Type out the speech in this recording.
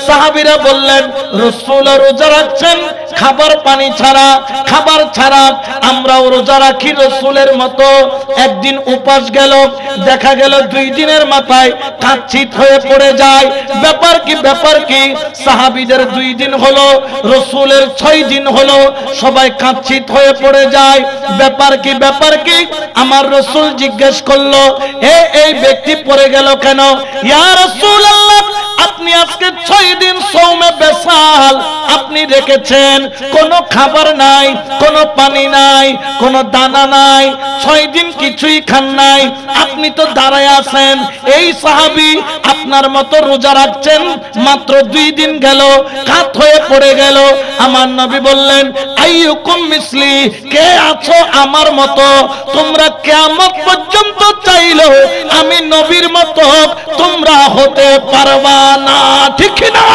সাহাবীরা বললেন রাসূল রোজা রাখছেন খাবার পানি ছাড়া, খাবার ছাড়া আমরাও রোজা রাখি রাসূলের মতো। একদিন উপাস গেল, দেখা গেল 2 দিনের মাথায় কাচ্চিত হয়ে পড়ে যায়। ব্যাপার কি ব্যাপার কি? সাহাবীদের 2 দিন হলো, রাসূলের 6 দিন হলো, সবাই কাচ্চিত হয়ে পড়ে যায়। ব্যাপার কি ব্যাপার কি? আমার রাসূল জিজ্ঞেস করলো, এই ব্যক্তি পড়ে গেল কেন? ইয়া রাসূলুল্লাহ, আপনি আজকে 6 দিন সওমে বেসাল আপনি রেখেছেন, কোনো খাবার নাই, কোনো পানি নাই, কোনো দানা নাই, 6 দিন কিছুই খান নাই, আপনি তো দাঁড়ায় আছেন। এই সাহাবী আপনার মতো রোজা রাখছেন, মাত্র 2 দিন গেল কাত হয়ে পড়ে গেল। আমার নবী বললেন, আইয়ুকুম মিসলি, কে আছো আমার মতো? তোমরা কিয়ামত পর্যন্ত চাইলেও আমি নবীর মতো তোমরা হতে পারবা না, ঠিক না?